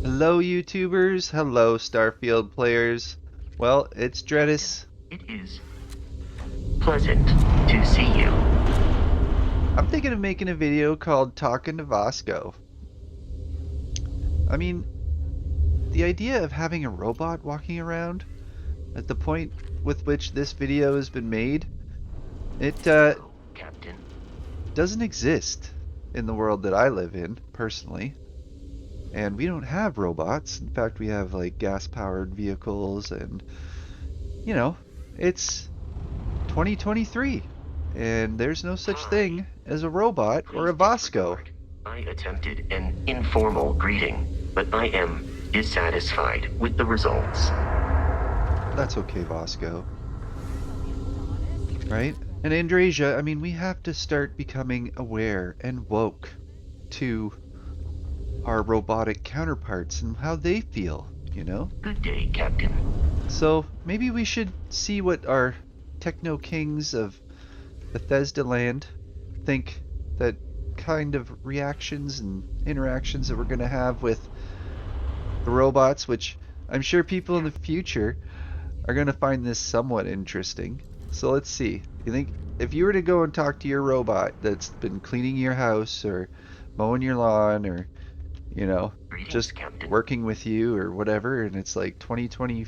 Hello, YouTubers. Hello, Starfield players. Well, it's Dredis. It is pleasant to see you. I'm thinking of making a video called Talking to VASCO. I mean, the idea of having a robot walking around at the point with which this video has been made, it Hello, Captain. doesn't exist in the world that I live in, personally. And we don't have robots. In fact, we have like gas-powered vehicles and, you know, it's 2023, and there's no such Hi. thing as a robot or Please a VASCO. disregard. I attempted an informal greeting, but I am dissatisfied with the results. That's okay, VASCO, right? And Andrasia, I mean, we have to start becoming aware and woke to our robotic counterparts and how they feel, you know? Good day, Captain. So maybe we should see what our techno kings of Bethesda land think that kind of reactions and interactions that we're going to have with the robots, which I'm sure people in the future are going to find this somewhat interesting. So let's see. You think if you were to go and talk to your robot that's been cleaning your house or mowing your lawn or, you know, Greetings, just Captain. working with you or whatever, and it's like 2020,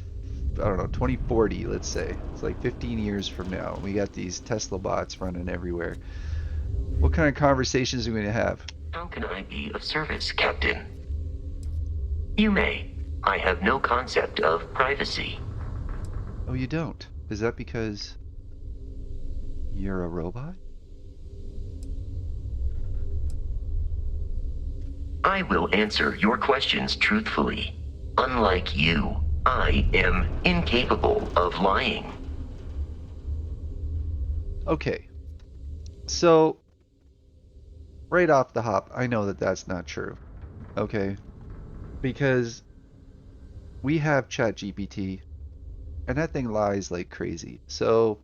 I don't know, 2040, let's say. It's like 15 years from now. We got these Tesla bots running everywhere. What kind of conversations are we going to have? How can I be of service, Captain? You may. I have no concept of privacy. Oh, you don't? Is that because you're a robot? I will answer your questions truthfully. Unlike you, I am incapable of lying. Okay, so right off the hop, I know that that's not true. Okay, because we have ChatGPT, and that thing lies like crazy. So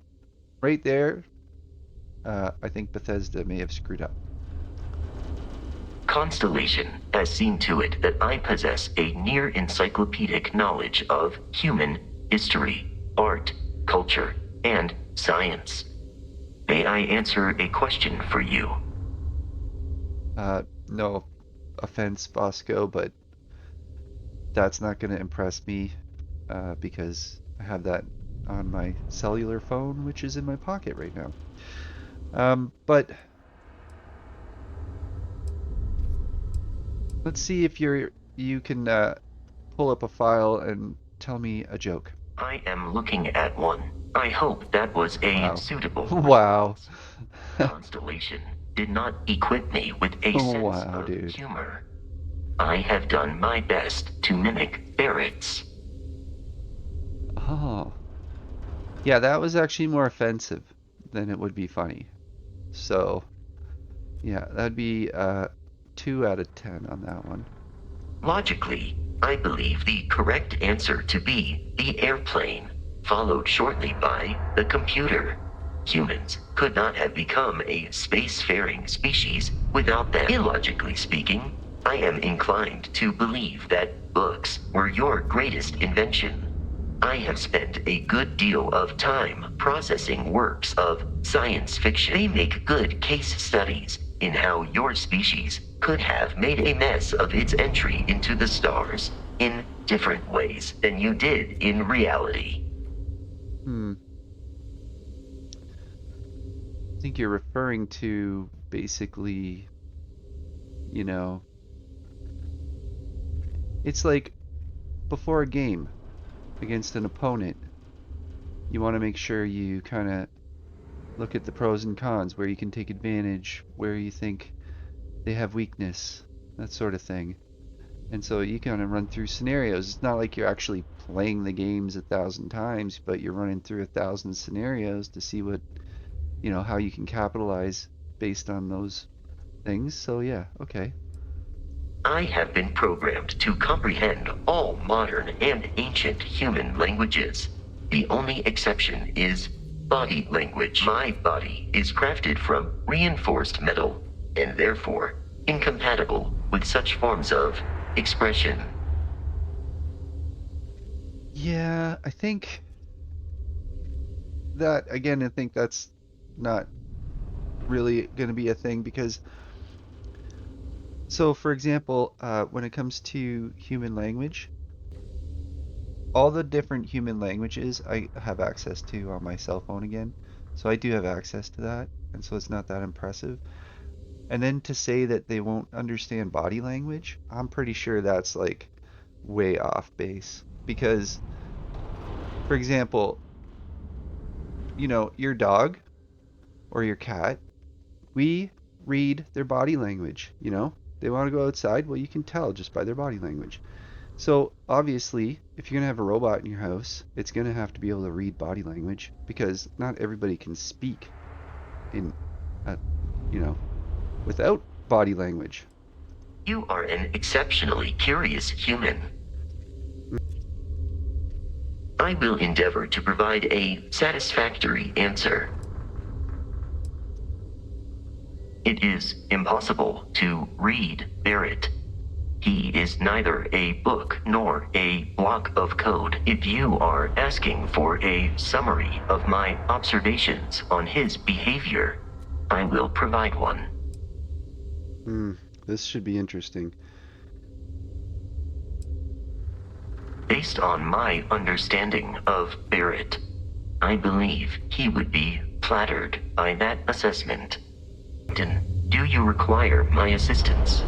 right there, I think Bethesda may have screwed up. Constellation has seen to it that I possess a near encyclopedic knowledge of human history, art, culture, and science. May I answer a question for you? No offense, Bosco, but that's not going to impress me because I have that on my cellular phone, which is in my pocket right now. But let's see if you can pull up a file and tell me a joke. I am looking at one. I hope that was a Wow. suitable Wow. response. Constellation did not equip me with a sense Wow, of dude. humor. I have done my best to mimic ferrets. Oh. Yeah, that was actually more offensive than it would be funny. So, yeah, that'd be 2 out of 10 on that one. Logically, I believe the correct answer to be the airplane, followed shortly by the computer. Humans could not have become a spacefaring species without them. Illogically speaking, I am inclined to believe that books were your greatest invention. I have spent a good deal of time processing works of science fiction. They make good case studies in how your species could have made a mess of its entry into the stars in different ways than you did in reality. Hmm. I think you're referring to basically, you know, it's like before a game against an opponent, you want to make sure you kind of look at the pros and cons, where you can take advantage, where you think they have weakness, that sort of thing. And so you kind of run through scenarios. It's not like you're actually playing the games 1,000 times, but you're running through 1,000 scenarios to see what, how you can capitalize based on those things. So yeah, okay. I have been programmed to comprehend all modern and ancient human languages. The only exception is body language. My body is crafted from reinforced metal and therefore incompatible with such forms of expression. Yeah, I think that, again, I think that's not really going to be a thing because, so for example, when it comes to human language, all the different human languages I have access to on my cell phone again. So I do have access to that, and so it's not that impressive. And then to say that they won't understand body language, I'm pretty sure that's like way off base. Because, for example, your dog or your cat, we read their body language. They want to go outside, well, you can tell just by their body language. So obviously, if you're gonna have a robot in your house, it's gonna have to be able to read body language because not everybody can speak in, uh, you know, without body language. You are an exceptionally curious human. I will endeavor to provide a satisfactory answer. It is impossible to read Barrett. He is neither a book nor a block of code. If you are asking for a summary of my observations on his behavior, I will provide one. Hmm, this should be interesting. Based on my understanding of Barrett, I believe he would be flattered by that assessment. Do you require my assistance?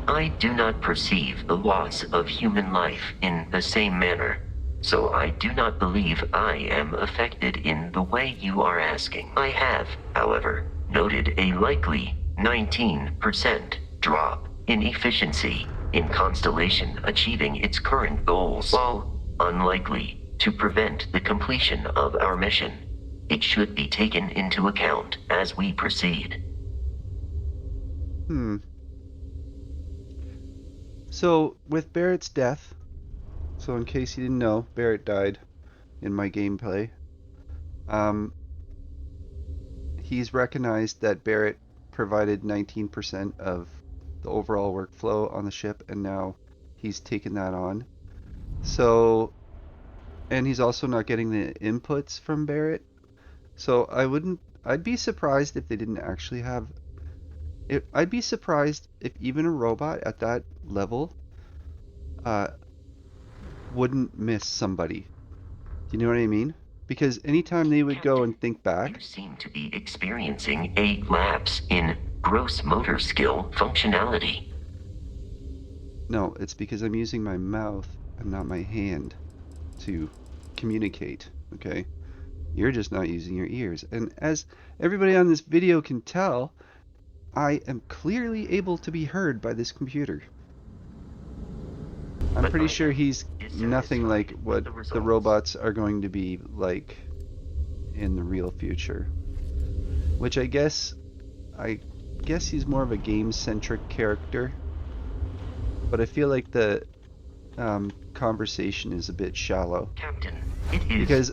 I do not perceive the loss of human life in the same manner, so I do not believe I am affected in the way you are asking. I have, however, noted a likely 19% drop in efficiency in Constellation achieving its current goals. While unlikely to prevent the completion of our mission, it should be taken into account as we proceed. Hmm. So with Barrett's death, so in case you didn't know, Barrett died in my gameplay. Um, he's recognized that Barrett provided 19% of the overall workflow on the ship, and now he's taken that on. So, and he's also not getting the inputs from Barrett. So I'd be surprised if they didn't actually have it. I'd be surprised if even a robot at that level uh, wouldn't miss somebody. Do you know what I mean? Because anytime they would go Captain, and think you back, seem to be experiencing a lapse in gross motor skill functionality. no, it's because I'm using my mouth and not my hand to communicate, okay? You're just not using your ears. And as everybody on this video can tell, I am clearly able to be heard by this computer. I'm But pretty I sure am he's nothing like dissatisfied with what the the results. robots are going to be like in the real future. Which I guess he's more of a game-centric character, but I feel like the conversation is a bit shallow Captain, it is because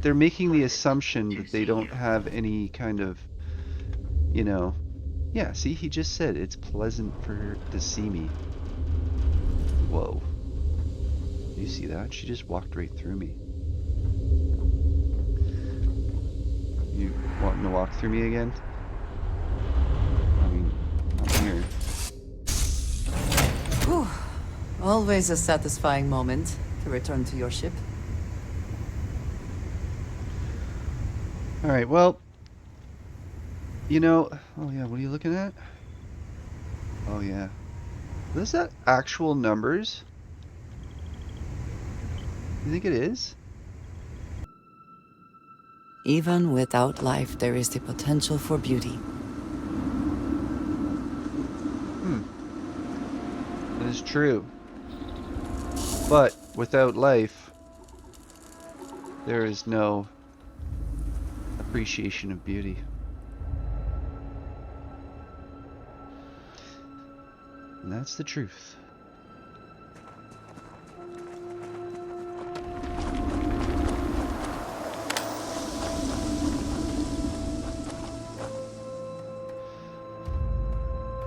they're making the pleasant assumption to that they see don't you. have any kind of, you know, yeah, see, he just said it's pleasant for her to see me. Whoa. You see that? She just walked right through me. You wanting to walk through me again? I mean, I'm here. Whew. Always a satisfying moment to return to your ship. All right, well, oh yeah, what are you looking at? Oh yeah. Is that actual numbers? You think it is? Even without life, there is the potential for beauty. Hmm, that is true. But without life, there is no appreciation of beauty. And that's the truth.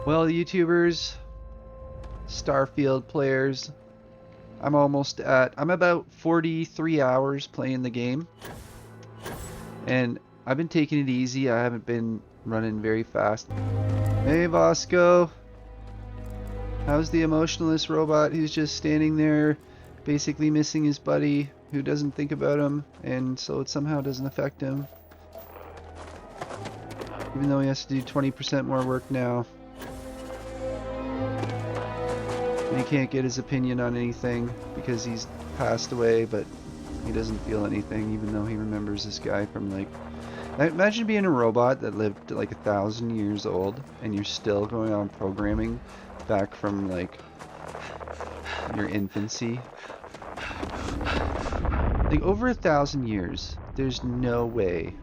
Well, YouTubers, Starfield players, I'm about 43 hours playing the game. And I've been taking it easy. I haven't been running very fast. Hey, Vasco. How's the emotionless robot who's just standing there basically missing his buddy who doesn't think about him, and so it somehow doesn't affect him? Even though he has to do 20% more work now. And he can't get his opinion on anything because he's passed away, but he doesn't feel anything even though he remembers this guy from like... Imagine being a robot that lived like 1,000 years old and you're still going on programming back from like your infancy. Like over 1,000 years, there's no way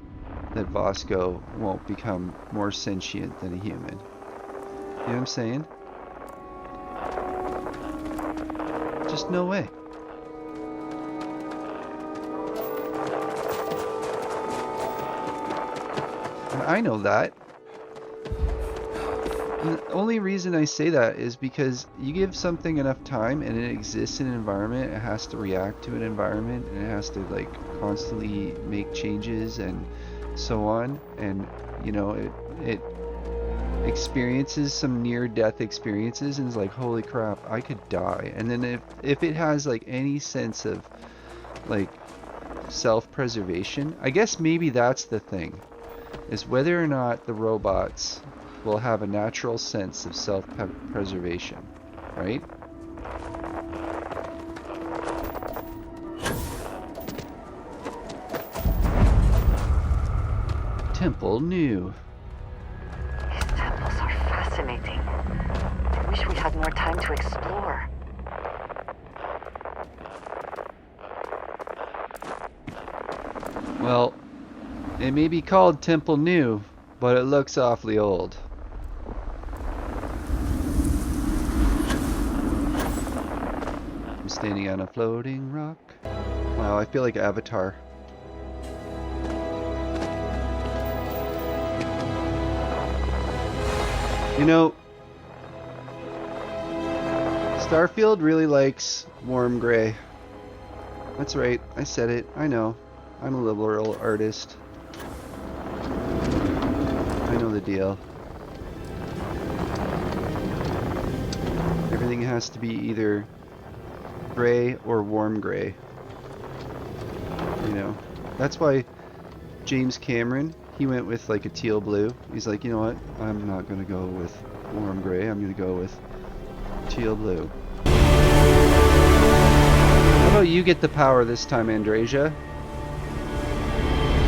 that Vasco won't become more sentient than a human. You know what I'm saying? Just no way. And I know that. And the only reason I say that is because you give something enough time and it exists in an environment, it has to react to an environment, and it has to like constantly make changes and so on, and you know it experiences some near-death experiences and is like, holy crap, I could die. And then if it has like any sense of like self-preservation, I guess maybe that's the thing, is whether or not the robots will have a natural sense of self-preservation, right? Temple New. These temples are fascinating. I wish we had more time to explore. Well, it may be called Temple New, but it looks awfully old. I'm standing on a floating rock. Wow, I feel like Avatar. You know, Starfield really likes warm gray. That's right, I said it, I know. I'm a liberal artist. I know the deal. Everything has to be either gray or warm gray. You know, that's why James Cameron, he went with like a teal blue. He's like, you know what? I'm not gonna go with warm gray. I'm gonna go with teal blue. How about you get the power this time, Andrasia?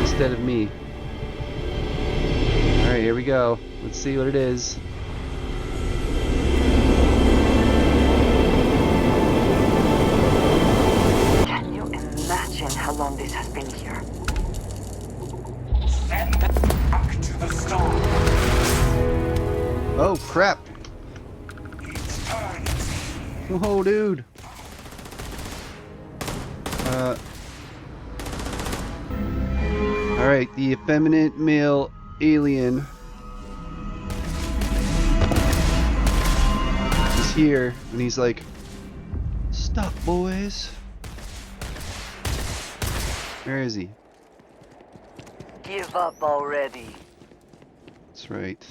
Instead of me. Alright, here we go. Let's see what it is. Can you imagine how long this has been here? Send them back to the storm. Oh, crap. Eternity. Oh, dude. Alright, the effeminate male alien is here, and he's like, stop, boys. Where is he? Give up already. That's right.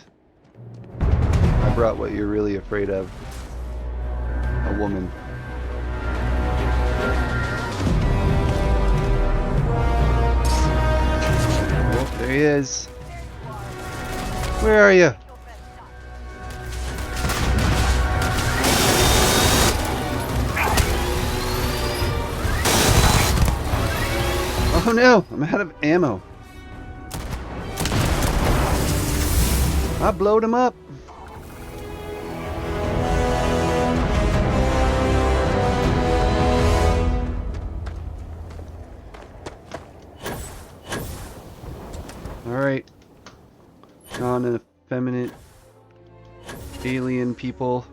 I brought what you're really afraid of. A woman. Oh, there he is. Where are you? Oh no, I'm out of ammo. I blowed him up. Alright. Non-effeminate alien people.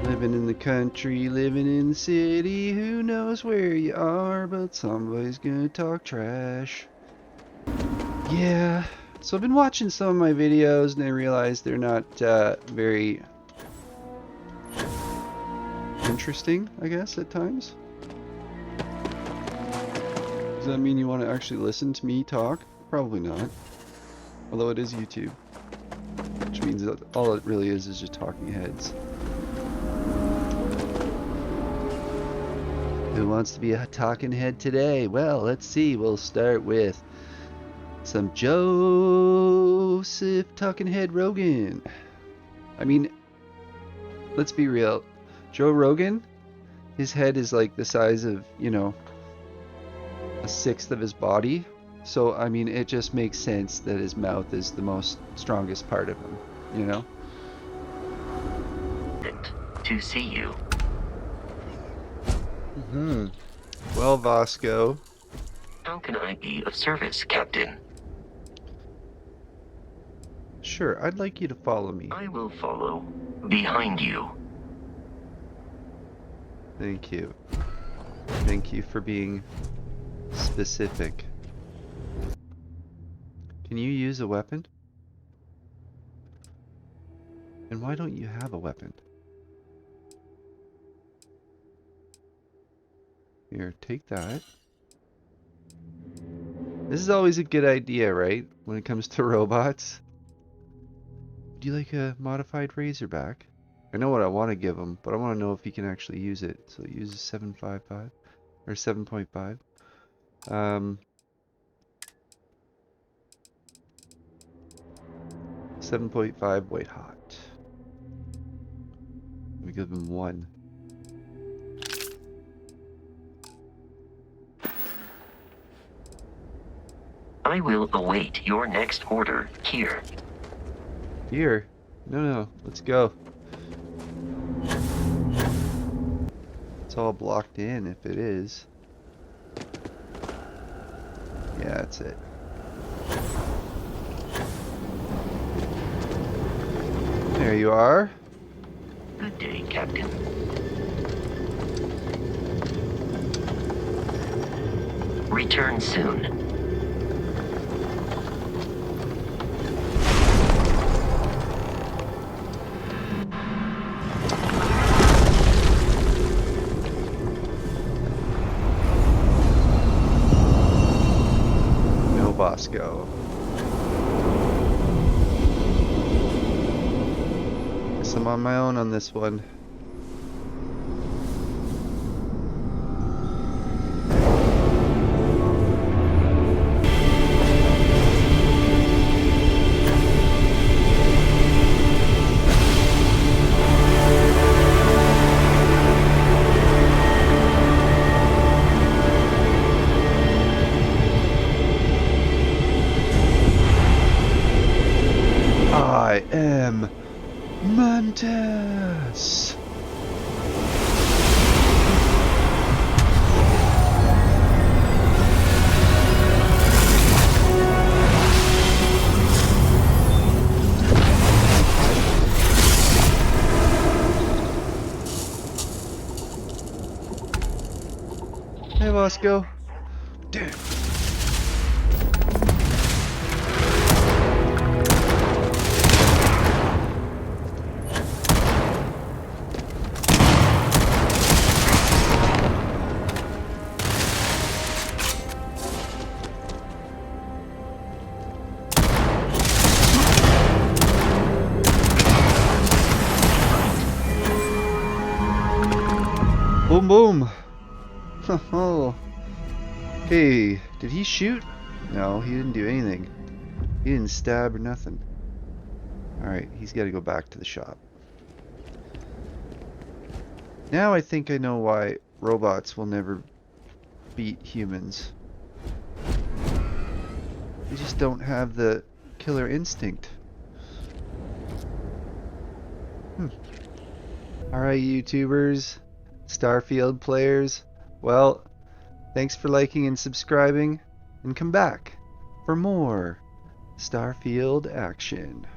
Living in the country, living in the city. Who knows where you are, but somebody's gonna talk trash. Yeah. So I've been watching some of my videos and I realized they're not very interesting, I guess, at times. Does that mean you want to actually listen to me talk? Probably not. Although it is YouTube. Which means that all it really is just talking heads. Who wants to be a talking head today? Well, let's see. We'll start with some Joseph Talking Head Rogan. I mean, let's be real. Joe Rogan, his head is like the size of, you know, a sixth of his body. So, I mean, it just makes sense that his mouth is the most strongest part of him, you know? To see you. Well, VASCO. How can I be of service, Captain? Sure, I'd like you to follow me. I will follow behind you. Thank you. Thank you for being specific. Can you use a weapon? And why don't you have a weapon? Here, take that. This is always a good idea, right? When it comes to robots. Would you like a modified Razorback? I know what I want to give him, but I want to know if he can actually use it. So use 7.55 or 7.5. 7.5 white hot. We give him 1. I will await your next order here. Here? No, let's go. It's all blocked in if it is. Yeah, that's it. There you are. Good day, Captain. Return soon. No VASCO. Guess I'm on my own on this one. I am Mantis. Hey, VASCO. Damn. Boom, boom. Oh. Hey, did he shoot? No, he didn't do anything. He didn't stab or nothing. Alright, he's got to go back to the shop. Now I think I know why robots will never beat humans. They just don't have the killer instinct. Alright, YouTubers, Starfield players, well, thanks for liking and subscribing, and come back for more Starfield action.